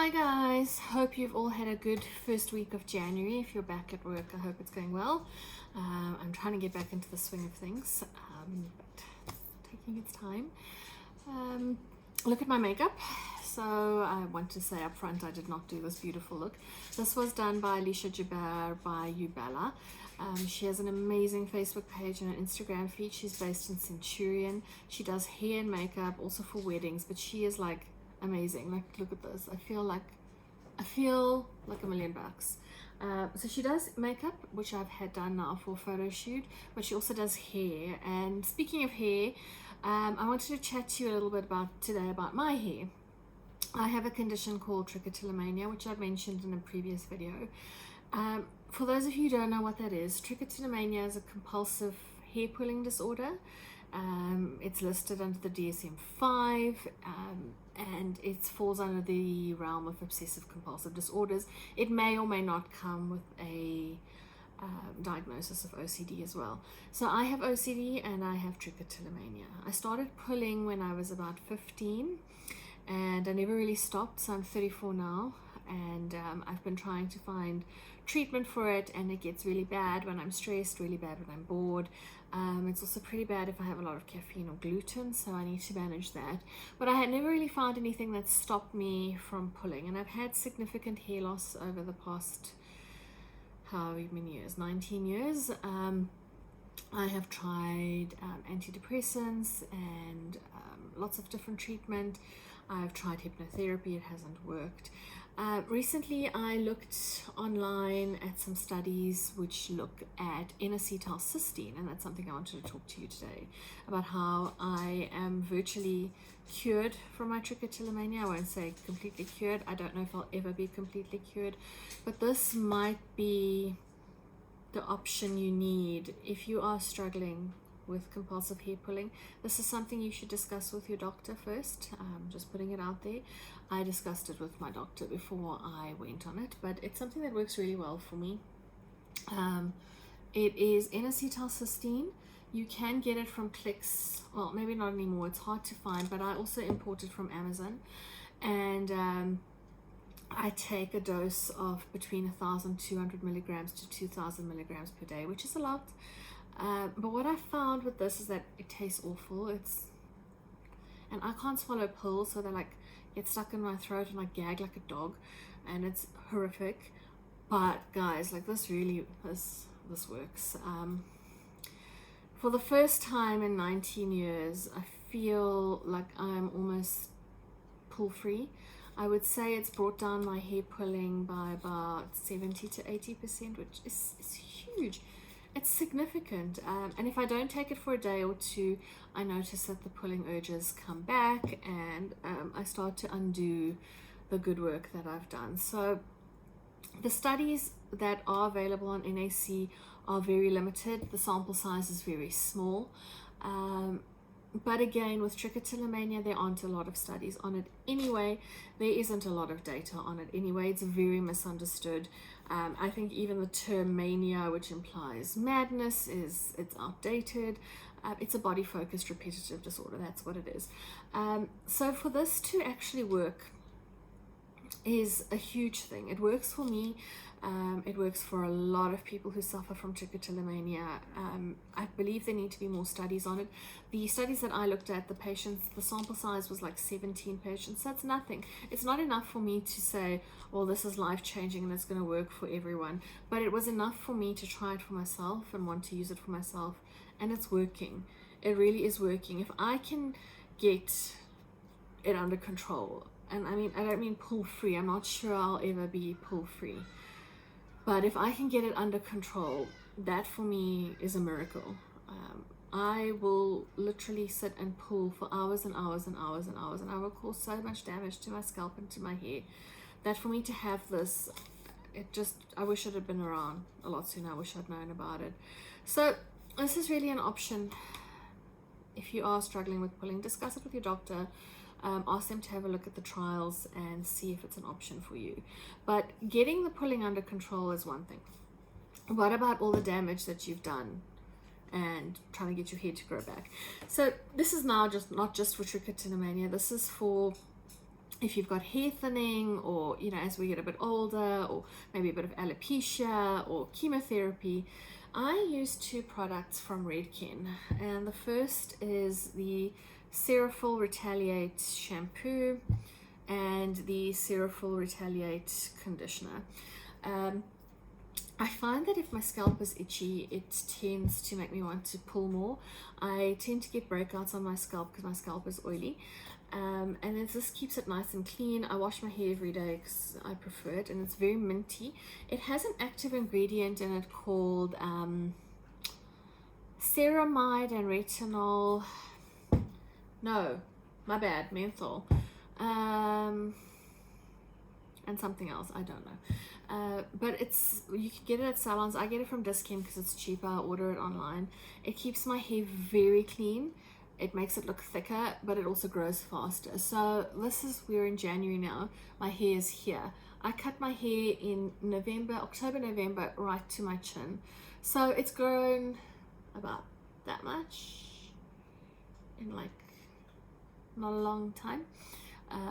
Hi guys, hope you've all had a good first week of January. If you're back at work, I hope it's going well. I'm trying to get back into the swing of things, but taking its time. Look at my makeup. So I want to say up front, I did not do this beautiful look. This was done by Alicia Jaber by Ubella. She has an amazing Facebook page and an Instagram feed. She's based in Centurion. She does hair and makeup also for weddings, but she is like amazing. Like, look at this. I feel like $1 million. So she does makeup, which I've had done now for a photo shoot, but she also does hair. And speaking of hair, I wanted to chat to you a little bit today about my hair. I have a condition called Trichotillomania, which I've mentioned in a previous video. For those of you who don't know what that is, Trichotillomania is a compulsive hair pulling disorder. It's listed under the DSM-5, and it falls under the realm of obsessive compulsive disorders. It may or may not come with a diagnosis of OCD as well. So I have OCD and I have Trichotillomania. I started pulling when I was about 15 and I never really stopped. So I'm 34 now, and I've been trying to find treatment for it, and it gets really bad when I'm stressed, really bad when I'm bored. It's also pretty bad if I have a lot of caffeine or gluten, so I need to manage that. But I had never really found anything that stopped me from pulling, and I've had significant hair loss over the past, how many years? 19 years. I have tried antidepressants and lots of different treatment. I've tried hypnotherapy, it hasn't worked. Recently I looked online at some studies which look at N-acetylcysteine, and that's something I wanted to talk to you today about, how I am virtually cured from my trichotillomania. I won't say completely cured. I don't know if I'll ever be completely cured, but this might be the option you need if you are struggling with compulsive hair pulling. This is something you should discuss with your doctor first. Just putting it out there. I discussed it with my doctor before I went on it, but it's something that works really well for me. It is N-acetylcysteine. You can get it from Clicks. Well, maybe not anymore. It's hard to find, but I also import it from Amazon. And I take a dose of between 1,200 milligrams to 2,000 milligrams per day, which is a lot. But what I found with this is that it tastes awful. And I can't swallow pills, so they like get stuck in my throat and I gag like a dog, and it's horrific. But guys, like, this works. For the first time in 19 years, I feel like I'm almost pull free. I would say it's brought down my hair pulling by about 70 to 80%, which is huge. It's significant, and if I don't take it for a day or two, I notice that the pulling urges come back, and I start to undo the good work that I've done. So the studies that are available on NAC are very limited. The sample size is very small. But again, with Trichotillomania, there aren't a lot of studies on it anyway. There isn't a lot of data on it anyway. It's very misunderstood. I think even the term mania, which implies madness, it's outdated. It's a body-focused repetitive disorder. That's what it is. So for this to actually work is a huge thing. It works for me. It works for a lot of people who suffer from trichotillomania. I believe there need to be more studies on it. The studies that I looked at, the sample size was like 17 patients. That's nothing. It's not enough for me to say, well, this is life-changing and it's going to work for everyone. But it was enough for me to try it for myself and want to use it for myself. And it's working. It really is working. If I can get it under control, and I don't mean pull-free. I'm not sure I'll ever be pull-free. But if I can get it under control, that for me is a miracle. I will literally sit and pull for hours and hours and hours and hours, and I will cause so much damage to my scalp and to my hair that for me to have this, I wish it had been around a lot sooner. I wish I'd known about it. So this is really an option. If you are struggling with pulling, discuss it with your doctor. Ask them to have a look at the trials and see if it's an option for you. But getting the pulling under control is one thing. What about all the damage that you've done and trying to get your hair to grow back? So this is now not just for trichotillomania. This is for if you've got hair thinning, or as we get a bit older, or maybe a bit of alopecia or chemotherapy, I use two products from Redken, and the first is the Ceraphil Retaliate shampoo and the Ceraphil Retaliate conditioner. I find that if my scalp is itchy, it tends to make me want to pull more. I tend to get breakouts on my scalp because my scalp is oily. And then this keeps it nice and clean. I wash my hair every day because I prefer it, and it's very minty. It has an active ingredient in it called ceramide and retinol. No, my bad, menthol. And something else, I don't know. But you can get it at salons. I get it from Discount because it's cheaper. I order it online. It keeps my hair very clean. It makes it look thicker, but it also grows faster. So we're in January now. My hair is here. I cut my hair in October, November, right to my chin. So it's grown about that much in like not a long time,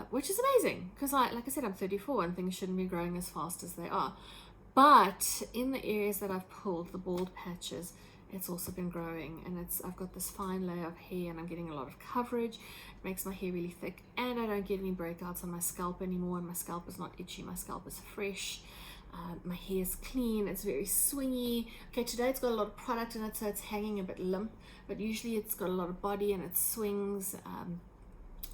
which is amazing because like I said, I'm 34 and things shouldn't be growing as fast as they are. But in the areas that I've pulled, the bald patches, it's also been growing, and I've got this fine layer of hair, and I'm getting a lot of coverage. It makes my hair really thick, and I don't get any breakouts on my scalp anymore, and my scalp is not itchy. My scalp is fresh. My hair is clean. It's very swingy. Okay, today it's got a lot of product in it, so it's hanging a bit limp, but usually it's got a lot of body and it swings.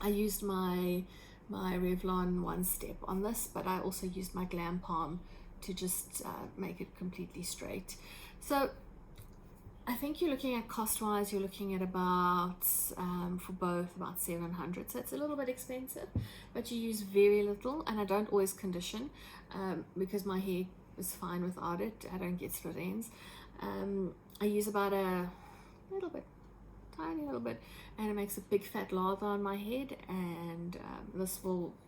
I used my Revlon One Step on this, but I also used my Glam Palm to just make it completely straight. So I think you're looking at cost-wise, you're looking at about, for both, about $700. So it's a little bit expensive, but you use very little, and I don't always condition because my hair is fine without it. I don't get split ends. I use about a little bit, tiny little bit, and it makes a big fat lather on my head, and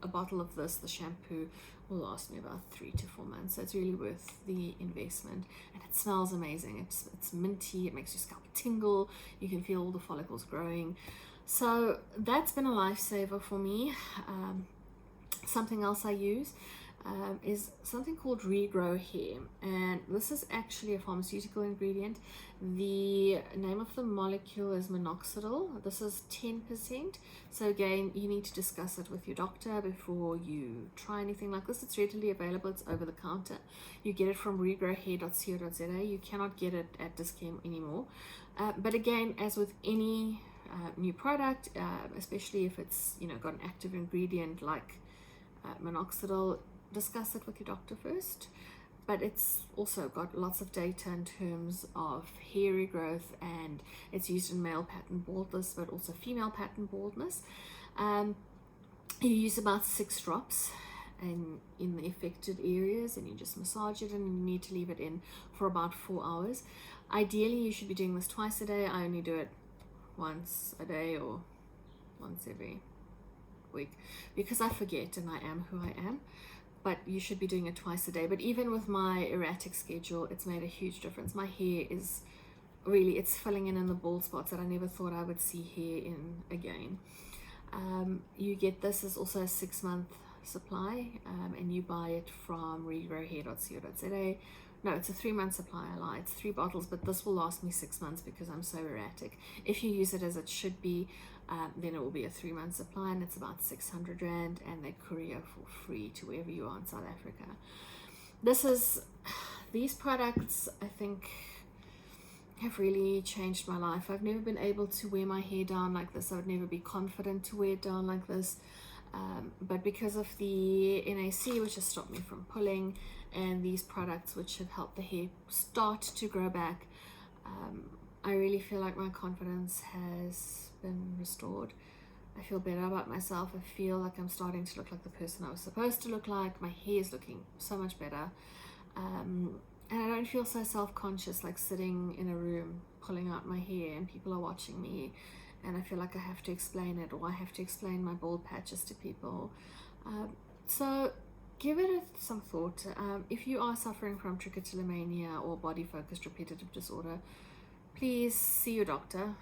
a bottle of this, the shampoo, will last me about 3 to 4 months. So it's really worth the investment, and it smells amazing. It's minty. It makes your scalp tingle. You can feel all the follicles growing. So that's been a lifesaver for me. Something else I use is something called Regrow Hair, and this is actually a pharmaceutical ingredient. The name of the molecule is minoxidil. This is 10%. So again, you need to discuss it with your doctor before you try anything like this. It's readily available. It's over the counter. You get it from regrowhair.co.za. You cannot get it at Discount anymore. But again, as with any new product, especially if it's got an active ingredient like minoxidil, discuss it with your doctor first. But it's also got lots of data in terms of hair regrowth, and it's used in male pattern baldness, but also female pattern baldness. You use about 6 drops in the affected areas, and you just massage it, and you need to leave it in for about 4 hours. Ideally, you should be doing this twice a day. I only do it once a day or once every week because I forget, and I am who I am. But you should be doing it twice a day. But even with my erratic schedule, it's made a huge difference. My hair is really, it's filling in the bald spots that I never thought I would see hair in again. You get this as also a 6-month supply, and you buy it from regrowhair.co.za. No, it's a 3-month supply. I lie. It's 3 bottles, but this will last me 6 months because I'm so erratic. If you use it as it should be, then it will be a 3-month supply, and it's about 600 Rand, and they courier for free to wherever you are in South Africa. These products, I think, have really changed my life. I've never been able to wear my hair down like this. I would never be confident to wear it down like this. But because of the NAC, which has stopped me from pulling, and these products which have helped the hair start to grow back, I really feel like my confidence has been restored. I feel better about myself. I feel like I'm starting to look like the person I was supposed to look like. My hair is looking so much better. And I don't feel so self-conscious, like sitting in a room pulling out my hair and people are watching me, and I feel like I have to explain it, or I have to explain my bald patches to people. So give it some thought. If you are suffering from trichotillomania or body-focused repetitive disorder, please see your doctor.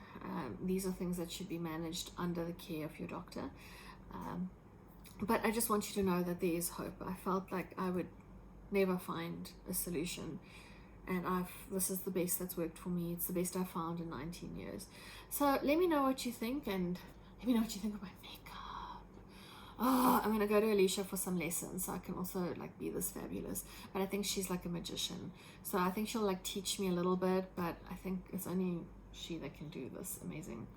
These are things that should be managed under the care of your doctor. But I just want you to know that there is hope. I felt like I would never find a solution, and this is the best that's worked for me. It's the best I've found in 19 years. So let me know what you think, and let me know what you think of my makeup. Oh, I'm gonna go to Alicia for some lessons so I can also like be this fabulous. But I think she's like a magician, so I think she'll like teach me a little bit, but I think it's only she that can do this amazing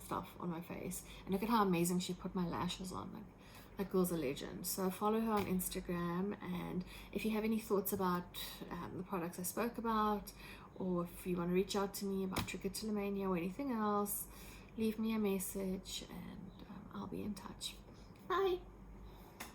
stuff on my face. And look at how amazing she put my lashes on. Like, that girl's a legend. So follow her on Instagram, and if you have any thoughts about the products I spoke about, or if you want to reach out to me about Trichotillomania or anything else, leave me a message, and I'll be in touch. Bye.